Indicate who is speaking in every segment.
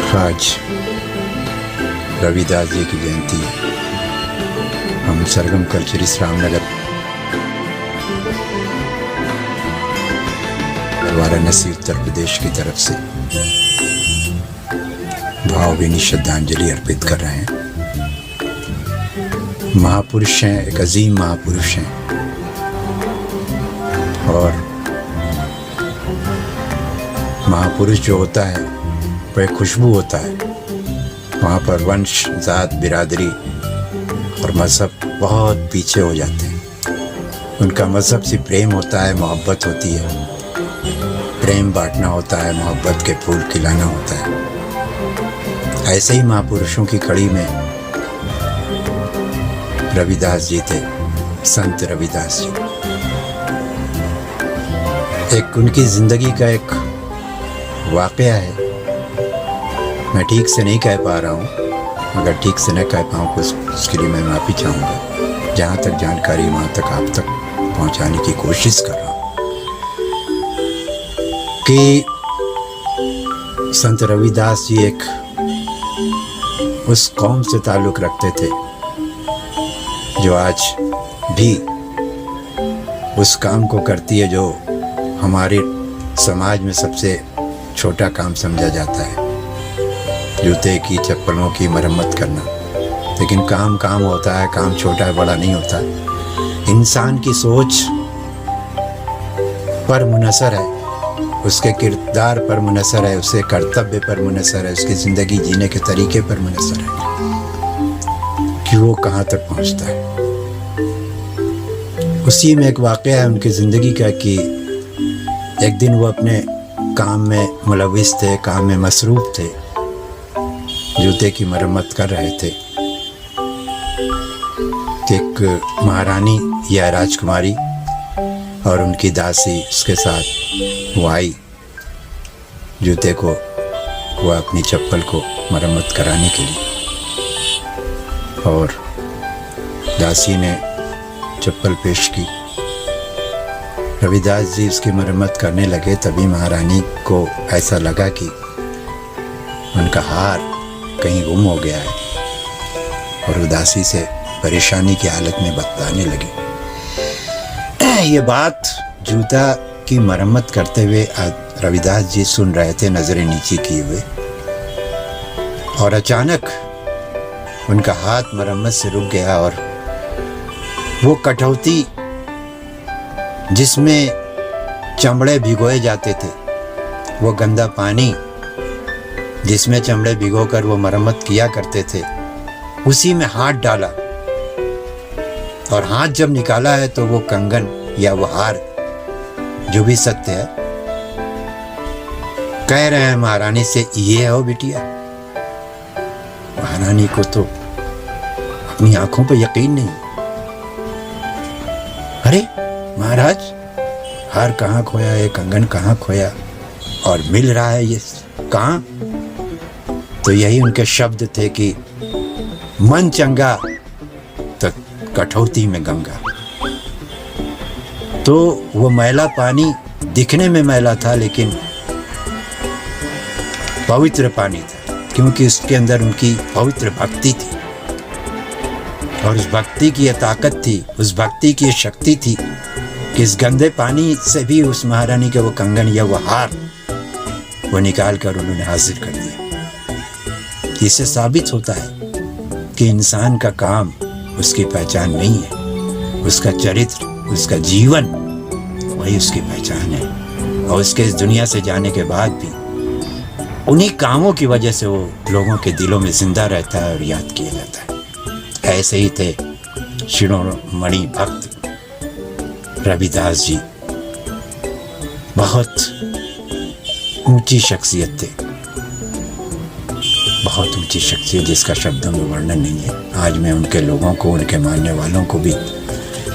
Speaker 1: आज रविदास जी की जयंती है। हम सरगम कल्चरिस्ट रामनगर वाराणसी उत्तर प्रदेश की तरफ से भावभीनी श्रद्धांजलि अर्पित कर रहे हैं। महापुरुष हैं, एक अजीम महापुरुष हैं और महापुरुष जो होता है वह एक खुशबू होता है। वहाँ पर वंश, जात, बिरादरी और मज़हब बहुत पीछे हो जाते हैं। उनका मज़हब से प्रेम होता है, मोहब्बत होती है, प्रेम बांटना होता है, मोहब्बत के फूल खिलाना होता है। ऐसे ही महापुरुषों की कड़ी में रविदास जी थे, संत रविदास जी। एक उनकी ज़िंदगी का एक वाक़या है, मैं ठीक से नहीं कह पा रहा हूँ। अगर ठीक से न कह पाऊँ तो उसके लिए मैं माफ़ी चाहूँगा। जहाँ तक जानकारी वहाँ तक आप तक पहुँचाने की कोशिश कर रहा हूँ कि संत रविदास जी एक उस कौम से ताल्लुक़ रखते थे जो आज भी उस काम को करती है जो हमारे समाज में सबसे छोटा काम समझा जाता है, जूते की, चप्पलों की मरम्मत करना। लेकिन काम काम होता है, काम छोटा है बड़ा नहीं होता। इंसान की सोच पर मुनहसर है, उसके किरदार पर मुनहसर है, उसके कर्तव्य पर मुनहसर है, उसकी ज़िंदगी जीने के तरीके पर मुनहसर है कि वो कहाँ तक पहुँचता है। उसी में एक वाक़या है उनकी ज़िंदगी का कि एक दिन वो अपने काम में मुलविस थे, काम में मसरूफ़ थे, जूते की मरम्मत कर रहे थे। एक महारानी या राजकुमारी और उनकी दासी उसके साथ वो आई जूते को, वो अपनी चप्पल को मरम्मत कराने के लिए। और दासी ने चप्पल पेश की, रविदास जी उसकी मरम्मत करने लगे। तभी महारानी को ऐसा लगा कि उनका हार कहीं गुम हो गया है और उदासी से परेशानी की हालत में बतलाने लगी। ये बात जूता की मरम्मत करते हुए रविदास जी सुन रहे थे, नज़रें नीचे किए हुए, और अचानक उनका हाथ मरम्मत से रुक गया और वो कटौती जिसमें चमड़े भिगोए जाते थे, वो गंदा पानी जिसमें चमड़े भिगोकर वो मरम्मत किया करते थे, उसी में हाथ डाला। और हाथ जब निकाला है तो वो कंगन या वो हार, जो भी सत्य है, कह रहे हैं महारानी से, ये हो बिटिया। महारानी को तो अपनी आंखों पर यकीन नहीं। अरे महाराज, हार कहाँ खोया है, कंगन कहाँ खोया, और मिल रहा है ये कहाँ? तो यही उनके शब्द थे कि मन चंगा तो कठौती में गंगा। तो वो मैला पानी दिखने में मैला था लेकिन पवित्र पानी था, क्योंकि उसके अंदर उनकी पवित्र भक्ति थी। और उस भक्ति की ये ताकत थी, उस भक्ति की ये शक्ति थी कि इस गंदे पानी से भी उस महारानी के वो कंगन या वो हार वो निकाल कर उन्होंने हासिल कर दिया। इससे साबित होता है कि इंसान का काम उसकी पहचान नहीं है, उसका चरित्र, उसका जीवन वही उसकी पहचान है। और उसके इस दुनिया से जाने के बाद भी उन्हीं कामों की वजह से वो लोगों के दिलों में जिंदा रहता है और याद किया जाता है। ऐसे ही थे शिरोमणि भक्त रविदास जी, बहुत ऊंची शख्सियत थे, बहुत ऊंची शख्सियत जिसका शब्दों में वर्णन नहीं है। आज मैं उनके लोगों को, उनके मानने वालों को भी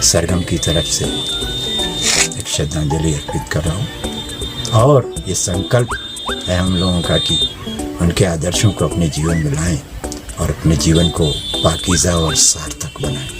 Speaker 1: सरगम की तरफ से एक श्रद्धांजलि अर्पित कर रहा हूँ। और ये संकल्प है हम लोगों का कि उनके आदर्शों को अपने जीवन में लाएं और अपने जीवन को पाकीज़ा और सार्थक बनाएं।